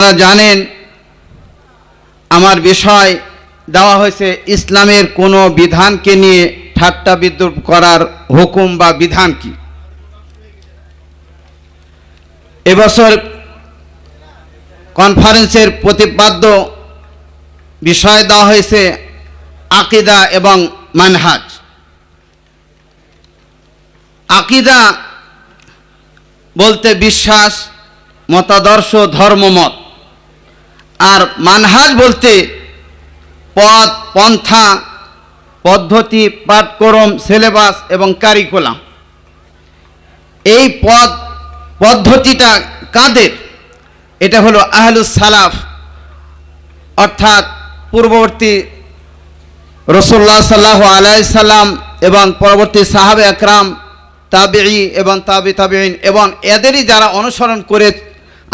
আপনারা জানেন আমার বিষয় দেওয়া হয়েছে ইসলামের কোনো বিধানকে নিয়ে ঠাট্টা বিদ্রুপ করার হুকুম বা বিধান কি। এবছর কনফারেন্সের প্রতিপাদ্য বিষয় দেওয়া হয়েছে আকীদা এবং মানহাজ। আকীদা বলতে বিশ্বাস, মতাদর্শ, ধর্মমত, আর মানহাজ বলতে পথ, পন্থা, পদ্ধতি, পাঠক্রম, সিলেবাস এবং কারিকুলাম। এই পদ্ধতিটা কাদের? এটা হলো আহলুস সালাফ, অর্থাৎ পূর্ববর্তী রাসূলুল্লাহ সাল্লাল্লাহু আলাইহি সাল্লাম এবং পরবর্তী সাহাবে একরাম, তাবেঈ এবং তাবেঈন এবং এদেরই যারা অনুসরণ করে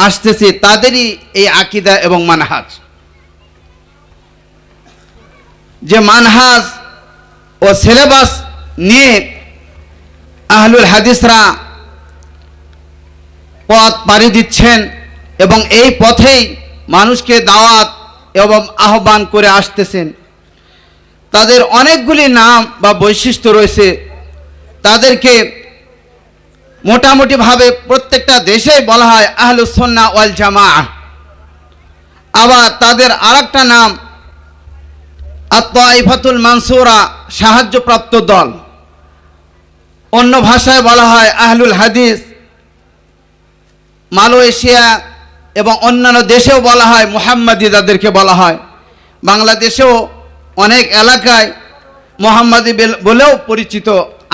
আসতেছে তাদেরই এই আকীদা এবং মানহাজ। যে মানহাজ ও সিলেবাস নিয়ে আহলুল হাদিসরা পথ পাড়ি দিচ্ছেন এবং এই পথেই মানুষকে দাওয়াত এবং আহ্বান করে আসতেছেন। তাদের অনেকগুলি নাম বা বৈশিষ্ট্য রয়েছে। তাদেরকে মোটামুটিভাবে প্রত্যেকটা দেশেই বলা হয় আহলুস সুন্নাহ ওয়াল জামাআহ। আবার তাদের আরেকটা নাম আত-তাইফাতুল মানসুরা, সাহায্যপ্রাপ্ত দল। অন্য ভাষায় বলা হয় আহলুল হাদিস। মালয়েশিয়া এবং অন্যান্য দেশেও বলা হয় মুহাম্মাদি, যাদেরকে বলা হয়। বাংলাদেশেও অনেক এলাকায় মুহাম্মাদি বলেও পরিচিত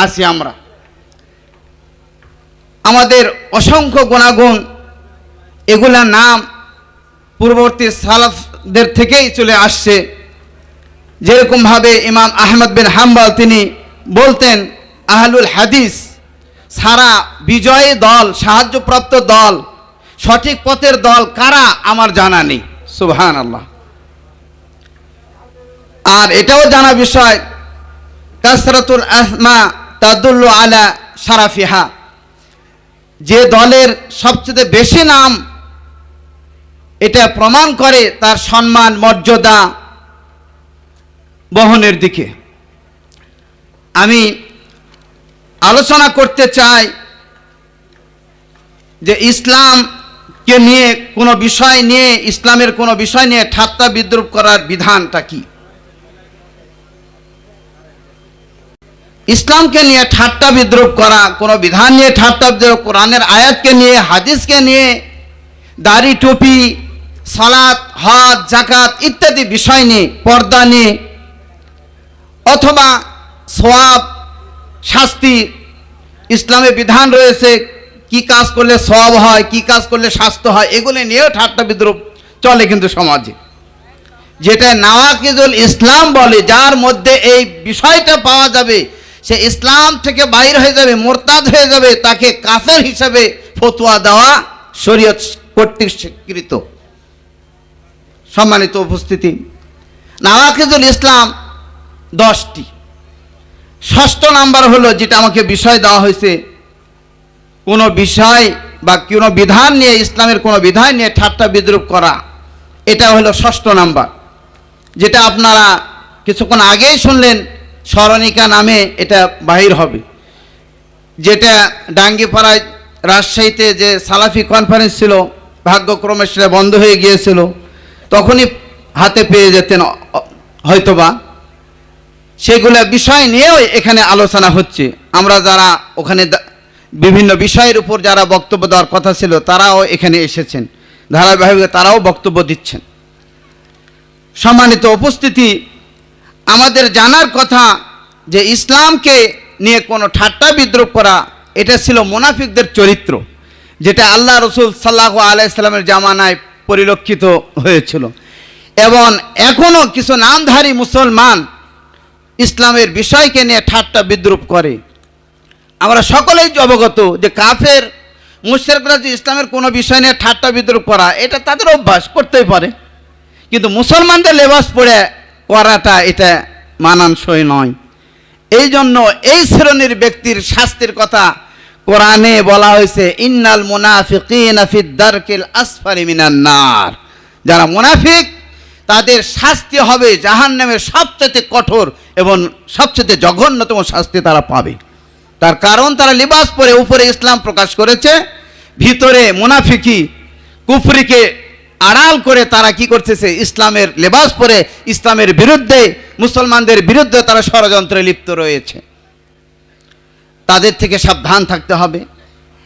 আছি আমরা। আমাদের অসংখ্য গুণাগুণ, এগুলা নাম পূর্ববর্তী সালাফদের থেকেই চলে আসছে। যেরকমভাবে ইমাম আহমদ বিন হাম্বল তিনি বলতেন আহলুল হাদিস সারা বিজয়ী দল, সাহায্যপ্রাপ্ত দল, সঠিক পথের দল কারা আমার জানা নেই। সুবহানাল্লাহ। আর এটাও জানা বিষয় কাসরাতুল আসমা তাদুল্লু আলা শারাফিহা, যে দলের সবচেয়ে বেশি নাম এটা প্রমাণ করে তার সম্মান মর্যাদা বহনের দিকে। আমি আলোচনা করতে চাই যে ইসলামকে নিয়ে কোনো বিষয় নিয়ে, ইসলামের কোনো বিষয় নিয়ে ঠাট্টা বিদ্রুপ করার বিধানটা কি। ইসলামকে নিয়ে ঠাট্টা বিদ্রুপ করা, কোনো বিধান নিয়ে ঠাট্টা বিদ্রুপ, কোরআনের আয়াতকে নিয়ে, হাদিসকে নিয়ে, দাড়ি টুপি, সালাত, হজ, যাকাত ইত্যাদি বিষয় নিয়ে, পর্দা নিয়ে, অথবা সওয়াব, শাস্তি, ইসলামে বিধান রয়েছে কি কাজ করলে সওয়াব হয়, কি কাজ করলে শাস্তি হয়, এগুলো নিয়েও ঠাট্টা বিদ্রুপ চলে কিন্তু সমাজে। যেটা নাওয়াকিজুল ইসলাম বলে, যার মধ্যে এই বিষয়টা পাওয়া যাবে সে ইসলাম থেকে বাইর হয়ে যাবে, মোরতাদ হয়ে যাবে, তাকে কাফের হিসাবে ফতোয়া দেওয়া শরীয়ত কর্তৃক স্বীকৃত। সম্মানিত উপস্থিতি, নাওয়াকিজুল ইসলাম 10টি। 6ষ্ঠ নাম্বার হলো, যেটা আমাকে বিষয় দেওয়া হয়েছে, কোনো বিষয় বা কোনো বিধান নিয়ে, ইসলামের কোনো বিধান নিয়ে ঠাট্টা বিদ্রুপ করা, এটা হলো 6ষ্ঠ নাম্বার, যেটা আপনারা কিছুক্ষণ আগেই শুনলেন। স্মরণিকা নামে এটা বাহির হবে, যেটা ডাঙ্গিপাড়ায় রাজশাহীতে যে সালাফি কনফারেন্স ছিল, ভাগ্যক্রমে সেটা বন্ধ হয়ে গিয়েছিল, তখনই হাতে পেয়ে যেতেন হয়তোবা। সেগুলো বিষয় নিয়েও এখানে আলোচনা হচ্ছে। আমরা যারা ওখানে বিভিন্ন বিষয়ের উপর যারা বক্তব্য দেওয়ার কথা ছিল তারাও এখানে এসেছেন, ধারাবাহিকভাবে তারাও বক্তব্য দিচ্ছেন। সম্মানিত উপস্থিতি, আমাদের জানার কথা যে ইসলামকে নিয়ে কোনো ঠাট্টা বিদ্রুপ করা, এটা ছিল মুনাফিকদের চরিত্র, যেটা আল্লাহ রসুল সাল্লাল্লাহু আলাইহি সাল্লামের জামানায় পরিলক্ষিত হয়েছিল। এবং এখনও কিছু নামধারী মুসলমান ইসলামের বিষয়কে নিয়ে ঠাট্টা বিদ্রুপ করে। আমরা সকলেই অবগত যে কাফের মুশরিকরা যে ইসলামের কোনো বিষয় নিয়ে ঠাট্টা বিদ্রুপ করা, এটা তাদের অভ্যাস, করতেই পারে। কিন্তু মুসলমানদের লেবাস পরে করাটা এটা মানানসই নয়। এই জন্য এই শ্রেণীর ব্যক্তির শাস্তির কথা কোরআনে বলা হয়েছে, ইন্নাল মুনাফিকিনা ফিদ দারকিল আসফালি মিনান নার। যারা মুনাফিক তাদের শাস্তি হবে জাহান্নামের সবচেয়ে কঠোর এবং সবচেয়ে জঘন্যতম শাস্তি তারা পাবে। তার কারণ তারা লিবাস পরে উপরে ইসলাম প্রকাশ করেছে, ভিতরে মুনাফিকি কুফরিকে আড়াল করে তারা কি করতেছে, ইসলামের লেবাস পরে ইসলামের বিরুদ্ধে, মুসলমানদের বিরুদ্ধে তারা ষড়যন্ত্রে লিপ্ত রয়েছে। তাদের থেকে সাবধান থাকতে হবে।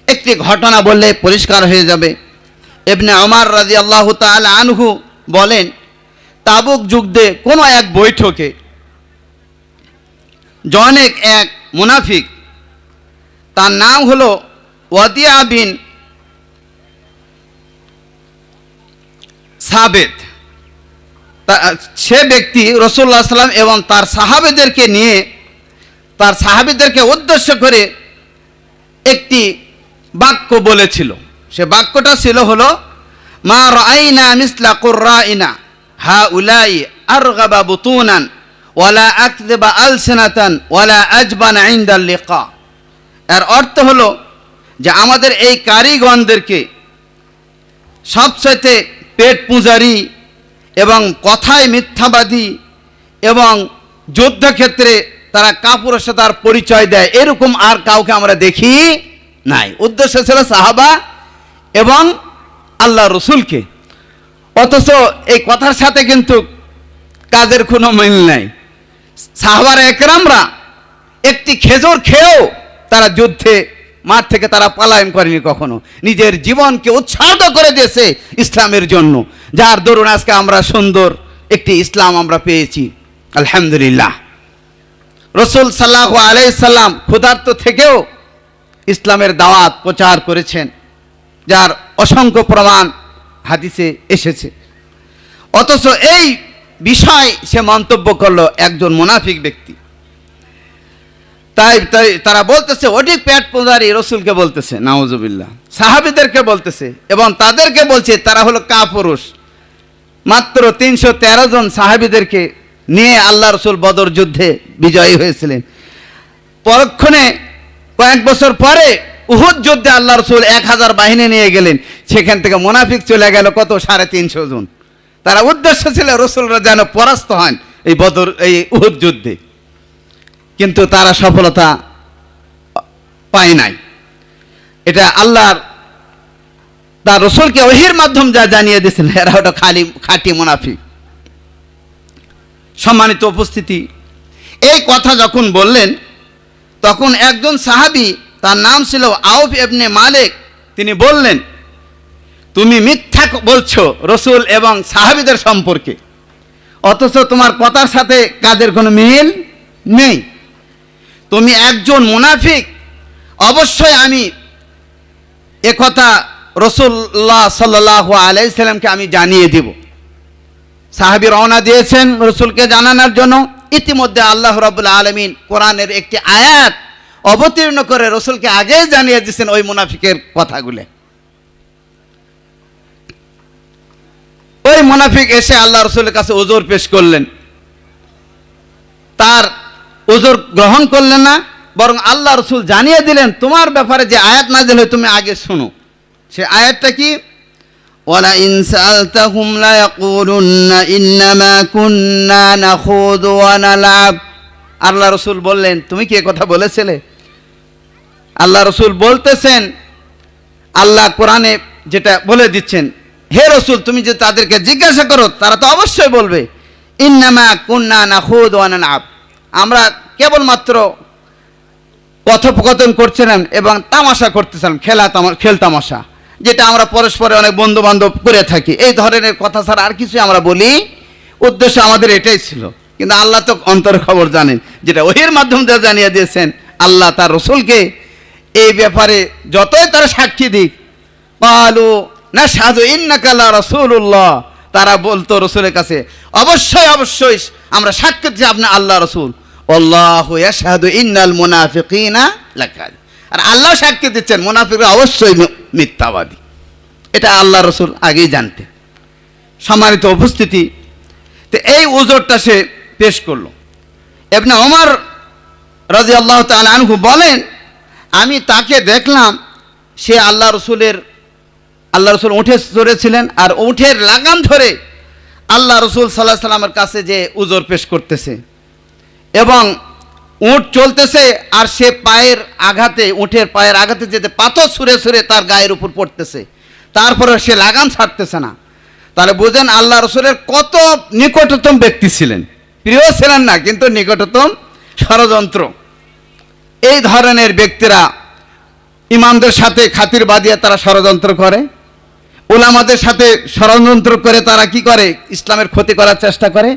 একটি ঘটনা বললে পরিষ্কার হয়ে যাবে। ইবনে ওমর রাদিয়াল্লাহু তাআলা আনহু বলেন, তাবুক যুদ্ধে কোনো এক বৈঠকে জনেক এক মুনাফিক, তার নাম হলো ওয়াদিয়া বিন সাবেত, সে ব্যক্তি রাসূলুল্লাহ সাল্লাল্লাহু আলাইহি ওয়াসাল্লাম এবং তার সাহাবীদেরকে নিয়ে, তার সাহাবীদেরকে উদ্দেশ্য করে একটি বাক্য বলেছিল। সে বাক্যটা ছিল হলো, মা রাআইনা মিসলা কুররাইনা হাউলাই আরগাবা বুতুনান ওয়ালা আকযবা আলসিনাতান ওয়ালা আজবানা ইনদাল লিকা। এর অর্থ হলো যে আমাদের এই কারিগণদেরকে সবচেয়ে পেট পূজারী এবং কথায় মিথ্যাবাদী এবং যুদ্ধক্ষেত্রে তারা কাপুরুষতার পরিচয় দেয়, এরকম আর কাউকে আমরা দেখি নাই। উদ্দেশ্য ছিল সাহাবা এবং আল্লাহ রসুলকে। অথচ এই কথার সাথে কিন্তু কাজের কোনো মিল নাই। সাহাবারা একরামরা একটি খেজুর খেয়েও তারা যুদ্ধে মাঠ থেকে তারা পলায়ন করেনি কখনো, নিজের জীবনকে উৎসর্গ করে দিয়েছে ইসলামের জন্য, যার দরুন আজকে আমরা সুন্দর একটি ইসলাম আমরা পেয়েছি আলহামদুলিল্লাহ। রাসূল সাল্লাল্লাহু আলাইহি সাল্লাম ক্ষুধার্ত থেকেও ইসলামের দাওয়াত প্রচার করেছেন, যার অসংখ্য প্রমাণ হাদিসে এসেছে। অথচ এই বিষয় সে মন্তব্য করলো একজন মুনাফিক ব্যক্তি। তাই তারা বলতেছে অধিক পেট পূজারী রসুলকে বলতেছে, নাউজুবিল্লাহ, সাহাবীদেরকে বলতেছে এবং তাদেরকে বলছে তারা হলো কাপুরুষ। মাত্র 313 জন সাহাবীদেরকে নিয়ে আল্লাহ রসুল বদর যুদ্ধে বিজয়ী হয়েছিলেন। পরক্ষণে কয়েক বছর পরে উহুদ যুদ্ধে আল্লাহ রসুল 1000 বাহিনী নিয়ে গেলেন, সেখান থেকে মুনাফিক চলে গেল কত, 350 জন। তারা উদ্দেশ্য ছিল রসুলরা যেন পরাস্ত হন এই উহুদ যুদ্ধে, কিন্তু তারা সফলতা পায় নাই। এটা আল্লাহর তার রসুলকে ওহীর মাধ্যম যা জানিয়ে দিয়েছেন, এরা ওটা খাঁটি মুনাফিক। সম্মানিত উপস্থিতি, এই কথা যখন বললেন তখন একজন সাহাবী, তার নাম ছিল আউফ ইবনে মালিক, তিনি বললেন, তুমি মিথ্যা বলছো রসুল এবং সাহাবীদের সম্পর্কে, অথচ তোমার কথার সাথে কাজের কোনো মিল নেই। তুমি একজন মুনাফিক। অবশ্যই আমি একথা রাসূলুল্লাহ সাল্লাল্লাহু আলাইহি সাল্লামকে আমি জানিয়ে দেব। সাহাবী রওনা দিয়েছেন রসুলকে জানানোর জন্য। ইতিমধ্যে আল্লাহ রাব্বুল আলামিন কোরআনের একটি আয়াত অবতীর্ণ করে রসুলকে আগেই জানিয়ে দিয়েছেন ওই মুনাফিকের কথাগুলো। ওই মুনাফিক এসে আল্লাহ রসুলের কাছে ওজর পেশ করলেন, তার ওজর গ্রহণ করলেন না, বরং আল্লাহ রসুল জানিয়ে দিলেন তোমার ব্যাপারে যে আয়াত নাযিল হয় তুমি আগে শোনো। সে আয়াতটা কি? ওয়ালা ইন সাআলতাহুম লা ইয়াকুলুন্না ইন্নামা কুন্না নাখুযু ওয়া নালআব। আল্লাহ রসুল বললেন তুমি কি কথা বলেছিলে? আল্লাহ রসুল বলতেছেন, আল্লাহ কোরআনে যেটা বলে দিচ্ছেন, হে রসুল তুমি যে তাদেরকে জিজ্ঞাসা করো তারা তো অবশ্যই বলবে ইন্নামা কুন্না নাখুযু ওয়া নালআব, আমরা কেবলমাত্র কথোপকথন করছিলাম এবং তামাশা করতেছিলাম, খেল তামাশা, যেটা আমরা পরস্পরে অনেক বন্ধু বান্ধব করে থাকি, এই ধরনের কথা ছাড়া আর কিছু আমরা বলি, উদ্দেশ্য আমাদের এটাই ছিল। কিন্তু আল্লাহ তো অন্তর খবর জানেন, যেটা ওহীর মাধ্যম দিয়ে জানিয়ে দিয়েছেন। আল্লাহ তার রসুলকে এই ব্যাপারে যতই তারা সাক্ষী দিক, ক্বালু নাশহাদু ইন্নাকা লা রাসূলুল্লাহ, তারা বলতো রসুলের কাছে অবশ্যই অবশ্যই আমরা সাক্ষী দিচ্ছি আপনি আল্লাহ রসুল, আল্লাহু ইয়াশহাদু ইন্নাল মুনাফিকিনা লাকাযিব, আর আল্লাহ সাক্ষী দিচ্ছেন মুনাফিকরা অবশ্যই মিথ্যাবাদী। এটা আল্লাহ রসুল আগেই জানতেন। সম্মানিত উপস্থিতি, তো এই ওজরটা সে পেশ করলো। ইবনে ওমর রাদিয়াল্লাহু তাআলা আনহু বলেন, আমি তাকে দেখলাম সে আল্লাহ রসুলের আল্লাহ রসুল উঠে চড়েছিলেন, আর উঠের লাগাম ধরে আল্লাহ রসুল সাল্লাল্লাহু আলাইহি সাল্লামের কাছে যে উজর পেশ করতেছে, এবং উট চলতেছে আর সে পায়ের আঘাতে, উঠের পায়ের আঘাতে যেতে পাথর ছুঁড়ে ছুঁড়ে তার গায়ের উপর পড়তেছে, তারপরে সে লাগাম ছাড়তেছে না। তাহলে বুঝেন আল্লাহ রসুলের কত নিকটতম ব্যক্তি ছিলেন, প্রিয় ছিলেন না কিন্তু নিকটতম ষড়যন্ত্র। এই ধরনের ব্যক্তিরা ইমামদের সাথে খাতির বাঁধিয়ে তারা ষড়যন্ত্র করে, উলামাদের সাথে ষড়যন্ত্র করে তারা কি করে, ইসলামের ক্ষতি করার চেষ্টা করে।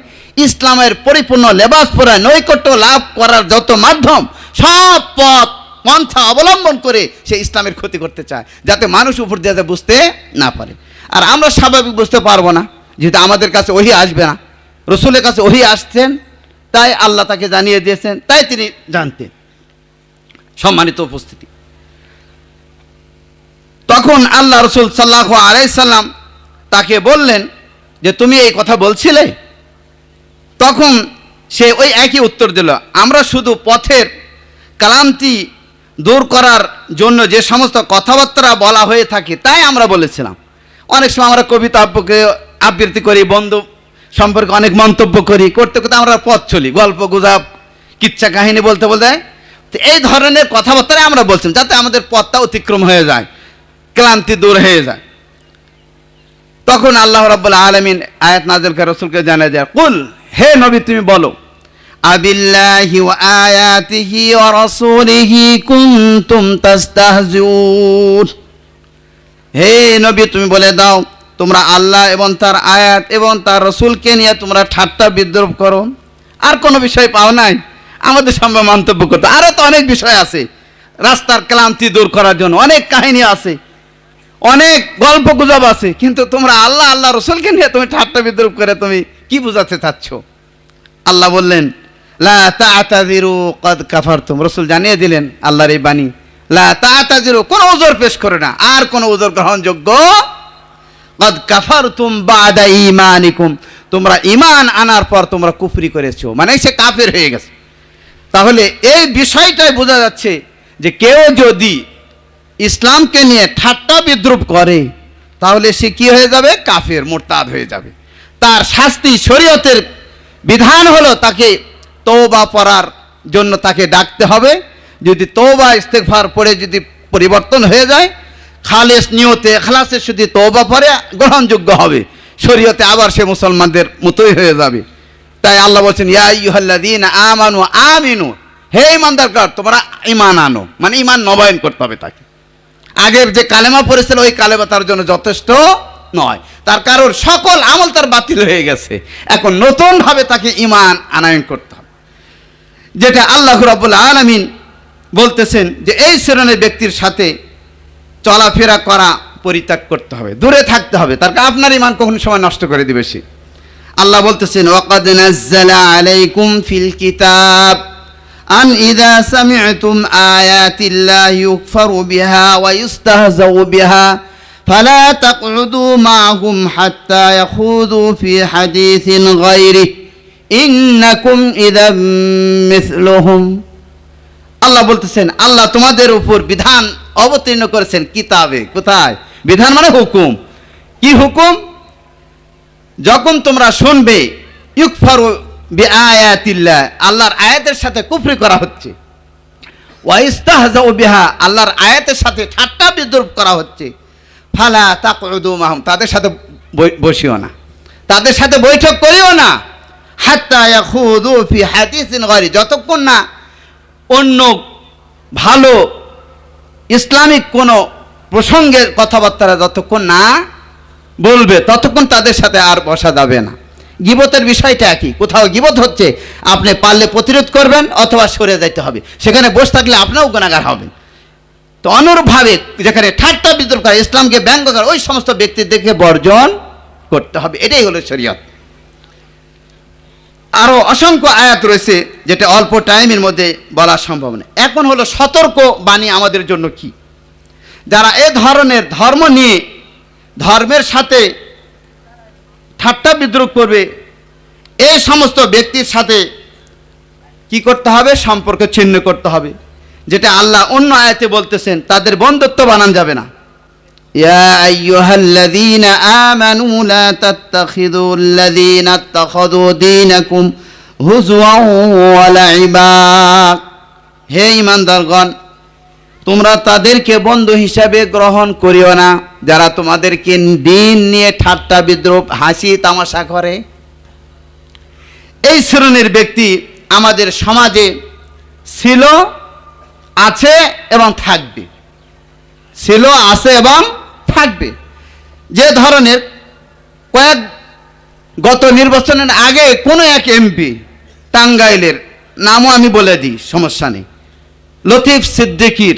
ইসলামের পরিপূর্ণ লেবাস পরায় নৈকট্য লাভ করার যত মাধ্যম, সব পথ পন্থা অবলম্বন করে সে ইসলামের ক্ষতি করতে চায়, যাতে মানুষ উপর দিয়ে বুঝতে না পারে। আর আমরা স্বাভাবিক বুঝতে পারবো না, যেহেতু আমাদের কাছে ওহী আসবে না, রসুলের কাছে ওহী আসছেন, তাই আল্লাহ তাকে জানিয়ে দিয়েছেন, তাই তিনি জানতেন। সম্মানিত উপস্থিতি, তখন আল্লাহ রসুল সাল্লাল্লাহু আলাইহি সাল্লাম তাকে বললেন যে তুমি এই কথা বলছিলে? তখন সে ওই একই উত্তর দিল, আমরা শুধু পথের ক্লান্তি দূর করার জন্য যে সমস্ত কথাবার্তা বলা হয়ে থাকে তাই আমরা বলেছিলাম। অনেক সময় আমরা কবিতা আবৃত্তি করি, বন্ধু সম্পর্কে অনেক মন্তব্য করি, করতে করতে আমরা পথ চলি, গল্প গুজব কিচ্ছা কাহিনী বলতে বলতে। তো এই ধরনের কথাবার্তায় আমরা বলছিলাম যাতে আমাদের পথটা অতিক্রম হয়ে যায়, ক্লান্তি দূর হয়ে যায়। তখন আল্লাহ রাব্বুল আলামিন আয়াত নাযিল করে রাসূলকে জানিয়ে দেয়, কুল, হে নবী তুমি বলো, আবিল্লাহি ওয়া আয়াতিহি ওয়া রাসূলিহি কুনতুম তাস্তাহজিউন। হে নবী তুমি বলে দাও, তোমরা আল্লাহ এবং তার আয়াত এবং তার রসুলকে নিয়ে তোমরা ঠাট্টা বিদ্রুপ করো, আর কোনো বিষয় পাও নাই আমাদের সামনে মন্তব্য করতে? আরও তো অনেক বিষয় আছে, রাস্তার ক্লান্তি দূর করার জন্য অনেক কাহিনী আছে, অনেক গল্প গুজব আছে, কিন্তু তোমরা আল্লাহ আল্লাহ রসুলকে নিয়ে তুমি ঠাট্টা বিদ্রুপ করে তুমি কি বুঝাতে চাচ্ছ? আল্লাহ বললেন, লা তা'তাযিরু ক্বাদ কাফারতুম। রসুল জানিয়ে দিলেন আল্লাহর এই বাণী, লা তা'তাযিরু, কোনো ওযর পেশ করে না, আর কোনো ওযর গ্রহণযোগ্য। ক্বাদ কাফারতুম বা'দা ঈমানিকুম, তোমরা ঈমান আনার পর তোমরা কুফরি করেছো, মানে সে কাফের হয়ে গেছে। তাহলে এই বিষয়টাই বোঝা যাচ্ছে যে কেউ যদি ইসলামকে নিয়ে ঠাট্টা বিদ্রুপ করে তাহলে সে কি হয়ে যাবে? কাফের, মুরতাদ হয়ে যাবে। তার শাস্তি, শরীয়তের বিধান হলো তাকে তওবা পড়ার জন্য তাকে ডাকতে হবে। যদি তওবা ইস্তেগফার পড়ে যদি পরিবর্তন হয়ে যায়, খালেস নিয়তে খালাসের সাথে তওবা পড়ে গ্রহণযোগ্য হবে, শরীয়তে আবার সে মুসলমানদের মতোই হয়ে যাবে। তাই আল্লাহ বলছেন, ইয়া আইয়ুহাল্লাযীনা আমানু আমিনু, হে ঈমানদারগণ তোমরা ঈমান আনো, মানে ঈমান নবায়ন করতে হবে তাকে। আগের যে কালেমা পড়েছিল ওই কালেমা তার জন্য যথেষ্ট নয়, তার কারণ সকল আমল তার বাতিল হয়ে গেছে, এখন নতুনভাবে তাকে ঈমান আনয়ন করতে হবে। যেটা আল্লাহ রাব্বুল আলামিন বলতেছেন যে এই শ্রেণীর ব্যক্তির সাথে চলাফেরা করা পরিত্যাগ করতে হবে, দূরে থাকতে হবে, তার কারণ আপনার ঈমান কখনো সময় নষ্ট করে দিবে সে। আল্লাহ বলতেছেন, ওয়াকাদ নাযালা আলাইকুম ফিল কিতাব আন ইযা সামি'তুম আয়াতিল্লাহি ইউকফারু বিহা ওয়া ইস্তাহজাউ বিহা ফালা তাকউদু মা'হুম হাত্তা ইয়াখুযু ফি হাদিসিন গায়রিহি ইন্নাকুম ইযাম মিছলুহুম। আল্লাহ বলতেছেন, আল্লাহ তোমাদের উপর বিধান অবতীর্ণ করেছেন কিতাবে। কোথায়? বিধান মানে হুকুম। কি হুকুম? যখন তোমরা শুনবে ইউকফারু বিআয়াতিল্লাহ, আল্লাহর আয়াতের সাথে কুফরি করা হচ্ছে, ওয়া ইস্তাহজাউ বিহা, আল্লাহর আয়াতের সাথে ঠাট্টা বিদ্রুপ করা হচ্ছে, ফালা তাকউদু মাহুম, তাদের সাথে বসিও না, তাদের সাথে বৈঠক করিও না, হাত্তা ইয়াখুযু ফি হাদিসিন গায়রি, যতক্ষণ না অন্য ভালো ইসলামিক কোনো প্রসঙ্গের কথাবার্তা যতক্ষণ না বলবে ততক্ষণ তাদের সাথে আর বসা যাবে না। গীবতের বিষয়টা একই, কোথাও গীবত হচ্ছে আপনি পারলে প্রতিরোধ করবেন অথবা সরে যেতে হবে, সেখানে বসে থাকলে আপনিও গুনাহগার হবেন। তো অনুরূপভাবে যেখানে ঠাট্টা বিদ্রুপ করে, ইসলামকে ব্যঙ্গ করে, ওই সমস্ত ব্যক্তিদেরকে বর্জন করতে হবে, এটাই হলো শরীয়ত। আরও অসংখ্য আয়াত রয়েছে যেটা অল্প টাইমের মধ্যে বলা সম্ভব নয়। এখন হলো সতর্ক বাণী আমাদের জন্য কি, যারা এ ধরনের ধর্ম নিয়ে ধর্মের সাথে ঠাট্টা বিদ্রুপ করবে, এই সমস্ত ব্যক্তির সাথে কি করতে হবে? সম্পর্ক ছিন্ন করতে হবে। যেটা আল্লাহ অন্য আয়াতে বলতেছেন, তাদের বন্ধুত্ব বানান যাবে না, ইয়া আইয়ুহাল্লাযীনা আমানু লা তাত্তাখিযুল্লাযীনা ইত্তাখাযু দীনাকুম হুজওয়ান ওয়া লাইবা। হে ঈমানদারগণ, তোমরা তাদেরকে বন্ধু হিসাবে গ্রহণ করিও না যারা তোমাদেরকে দিন নিয়ে ঠাট্টা বিদ্রুপ হাসি তামাশা করে। এই শ্রেণীর ব্যক্তি আমাদের সমাজে ছিল, আছে এবং থাকবে, ছিল, আছে এবং থাকবে। যে ধরনের গত নির্বাচনের আগে কোনো এক এমপি, টাঙ্গাইলের নামও আমি বলে দিই, সমস্যা নেই, লতিফ সিদ্দিকীর,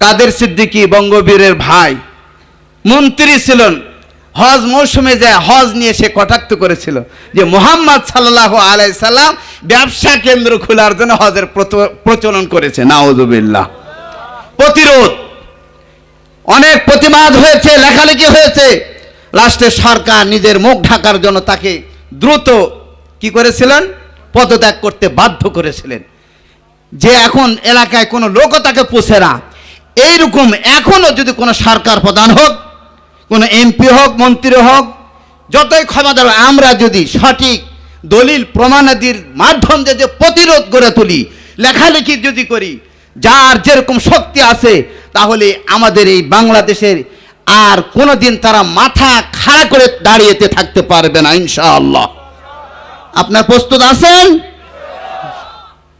কাদের সিদ্দিকী বঙ্গবীরের ভাই, মন্ত্রী ছিলেন। হজ মৌসুমে যায় হজ নিয়ে সে কটাক্ষ করেছিল যে মুহাম্মদ সাল্লাল্লাহু আলাইহি সাল্লাম ব্যবসা কেন্দ্র খোলার জন্য হজের প্রচলন করেছে। নাউযুবিল্লাহ। প্রতিরোধ, অনেক প্রতিবাদ হয়েছে, লেখালেখি হয়েছে। লাস্টে সরকার নিজের মুখ ঢাকার জন্য তাকে দ্রুত কি করেছিলেন, পদত্যাগ করতে বাধ্য করেছিলেন। যে এখন এলাকায় কোনো লোকও তাকে পোষে না। এইরকম এখনও যদি কোনো সরকার প্রধান হোক, কোনো এমপি হোক, মন্ত্রী হোক, যতই ক্ষমতা, আমরা যদি সঠিক দলিল প্রমাণাদির মাধ্যম দিয়ে প্রতিরোধ করে তুলি, লেখালেখি যদি করি, যার যেরকম শক্তি আছে, তাহলে আমাদের এই বাংলাদেশের আর কোনোদিন তারা মাথা খাড়া করে দাঁড়িয়েতে থাকতে পারবে না ইনশাআল্লাহ। আপনার প্রস্তুত আছেন?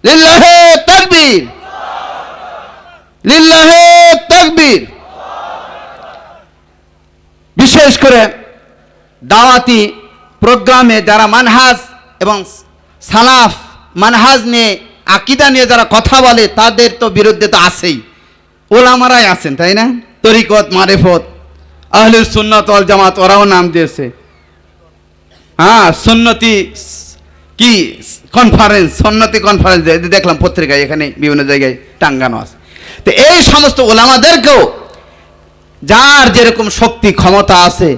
লিল্লাহে তাকবীর, লিল্লাহে তাকবীর। বিশেষ করে দাওয়াতি প্রোগ্রামে যারা মানহাজ এবং সালাফ মানহাজ নিয়ে, আকীদা নিয়ে যারা কথা বলে, তাদের তো বিরুদ্ধে তো আছেই, ওলামারাই আছেন, তাই না? তরিকত, মারিফত, আহলুস সুন্নাত ওয়াল জামাত, ওরাও নাম দিয়েছে। হ্যাঁ, সুন্নতি কি কনফারেন্স, সুন্নতি কনফারেন্স দেখলাম পত্রিকায়, এখানে বিভিন্ন জায়গায় টাঙ্গানো আছে। তো এই সমস্ত ওলামাদেরকেও যার যেরকম শক্তি ক্ষমতা আছে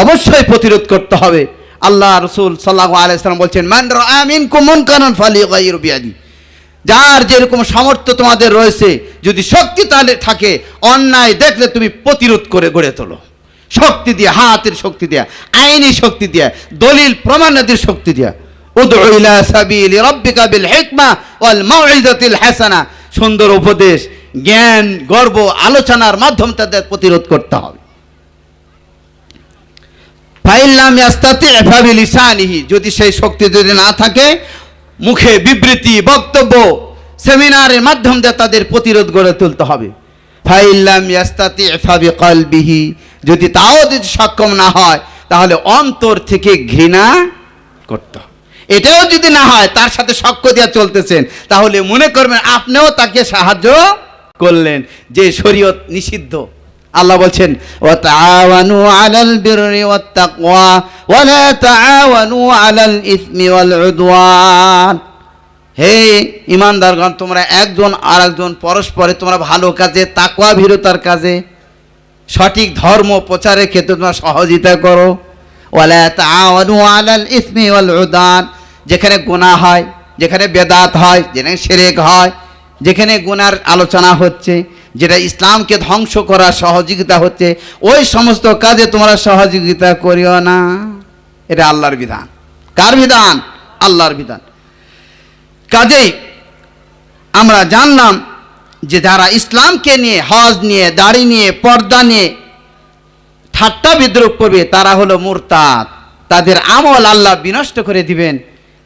অবশ্যই প্রতিরোধ করতে হবে। আল্লাহ রাসূল সাল্লাল্লাহু আলাইহি ওয়াসাল্লাম বলছেন, মান রাআ মিনকুম মুনকারান ফালিয়ুগাইয়িরু বিয়াদি। যার যেরকম সামর্থ্য তোমাদের রয়েছে, যদি শক্তি তাহলে থাকে, অন্যায় দেখলে তুমি প্রতিরোধ করে গড়ে তোলো, শক্তি দিয়ে, হাতের শক্তি দিয়া, আইনি শক্তি দিয়া, দলিল প্রমাণাদির শক্তি দিয়া। উদউ ইলা সাবিলি রাব্বিকা বিল হিকমা ওয়াল মাউইযাতিল হাসানা। সুন্দর উপদেশ, জ্ঞান, গর্ব, আলোচনার মাধ্যম তাদের প্রতিরোধ করতে হবে। ফাইল্লাম ইয়াস্তাতি ফাবিলিসানিহি। যদি সেই শক্তি যদি না থাকে, মুখে বিবৃতি, বক্তব্য, সেমিনারের মাধ্যম দিয়ে তাদের প্রতিরোধ গড়ে তুলতে হবে। ফাইল্লাম ইয়াস্তাতি ফাবিকলবিহি। যদি তাও যদি সক্ষম না হয়, তাহলে অন্তর থেকে ঘৃণা করতে হবে। এটাও যদি না হয়, তার সাথে সাক্ষ্য দিয়ে চলতেছেন, তাহলে মনে করবেন আপনিও তাকে সাহায্য করলেন, যে শরীয়ত নিষিদ্ধ। আল্লাহ বলছেন, ওয়া তাআওয়ানু আলাল বিররি ওয়াত তাকওয়া ওয়া লা তাআওয়ানু আলাল ইসমি ওয়াল উদওয়ান। হে ঈমানদারগণ, তোমরা একজন আরেকজন পরস্পরে তোমরা ভালো কাজে, তাকওয়া ভীরুতার কাজে, সঠিক ধর্ম প্রচারের ক্ষেত্রে তোমরা সহযোগিতা করো। ওয়া লা তাআওয়ানু আলাল ইসমি ওয়াল উদওয়ান। যেখানে গুনাহ হয়, যেখানে বেদাত হয়, যেখানে শিরক হয়, যেখানে গুনার আলোচনা হচ্ছে, যেটা ইসলামকে ধ্বংস করার সহযোগিতা হচ্ছে, ওই সমস্ত কাজে তোমরা সহযোগিতা করিও না। এটা আল্লাহর বিধান। কার বিধান? আল্লাহর বিধান। কাজেই আমরা জানলাম যে যারা ইসলামকে নিয়ে, হজ নিয়ে, দাড়ি নিয়ে, পর্দা নিয়ে ঠাট্টা বিদ্রুপ করবে, তারা হলো মুরতাদ। তাদের আমল আল্লাহ বিনষ্ট করে দিবেন।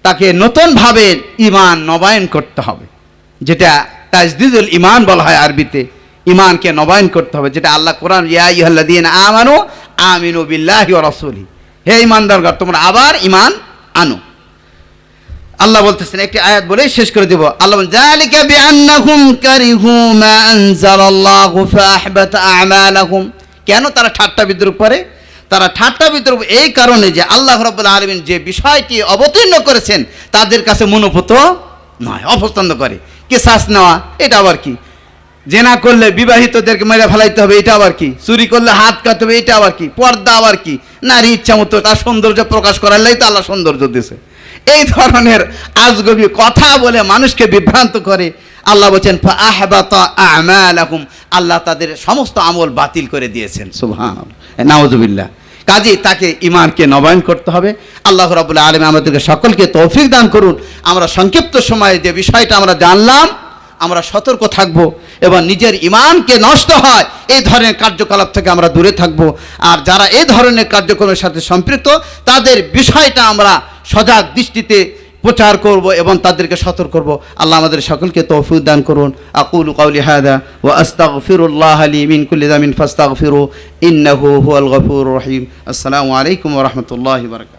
তাকে নতুনভাবে ঈমান নবায়ন করতে হবে, যেটা তাজদীদুল ঈমান বলা হয় আরবিতে। ঈমানকে নবায়ন করতে হবে, যেটা আল্লাহ কোরআন, ইয়া আইয়ুহাল্লাযীনা আমানু আমিনু বিল্লাহি ওয়া রাসূলিহি। হে ঈমানদারগণ, তোমরা আবার ঈমান আনো। আল্লাহ বলতেছেন, একটি আয়াত বলে শেষ করে দেব। আল্লাহ বলেন, যালিকা বিআন্নাহুম কারিহু মা আনজালাল্লাহু ফাআহবাতা আ'মালাহুম। কেন তারা ঠাট্টা বিদ্রুপ করে? তারা ঠাট্টা বিদ্রুপ এই কারণে যে আল্লাহ রাব্বুল আলামিন যে বিষয়টি অবতীর্ণ করেছেন তাদের কাছে মনোভূত নয়, অপছন্দ করে। কিসাস নেওয়া, এটা আবার কি? জেনা করলে বিবাহিতদেরকে মেরে ফেলাইতে হবে, এটা আবার কি? চুরি করলে হাত কাটতে হবে, এটা আবার কি? পর্দা আবার কি? নারী ইচ্ছা মতো তার সৌন্দর্য প্রকাশ করার লাই তো আল্লাহ সৌন্দর্য দিয়েছে। এই ধরনের আজগবি কথা বলে মানুষকে বিভ্রান্ত করে। আল্লাহ বলছেন, ফাআহবাতা আ'মালাহুম, আল্লাহ তাদের সমস্ত আমল বাতিল করে দিয়েছেন। সুবহানাল্লাহ, নাউযুবিল্লাহ। কাজে তাকে ইমানকে নবায়ন করতে হবে। আল্লাহ রাব্বুল আলামিন আমাদেরকে সকলকে তৌফিক দান করুন। আমরা সংক্ষিপ্ত সময়ে যে বিষয়টা আমরা জানলাম, আমরা সতর্ক থাকব এবং নিজের ইমানকে নষ্ট হয় এই ধরনের কার্যকলাপ থেকে আমরা দূরে থাকব। আর যারা এই ধরনের কার্যক্রমের সাথে সম্পৃক্ত তাদের বিষয়টা আমরা সজাগ দৃষ্টিতে প্রচার করব এবং তাদেরকে সতর্ক করব। আল্লাহ আমাদের সকলকে তৌফিক দান করুন। আকুলু কাউলি হাদা ওয়া আস্তাগফিরুল্লাহ লি মিন কুল্লি যামিন ফাস্তাগফিরু ইন্নাহু হুয়াল গফুরুর রহিম। আসসালামু আলাইকুম ওয়া রাহমাতুল্লাহি ওয়া বারাকাতুহু।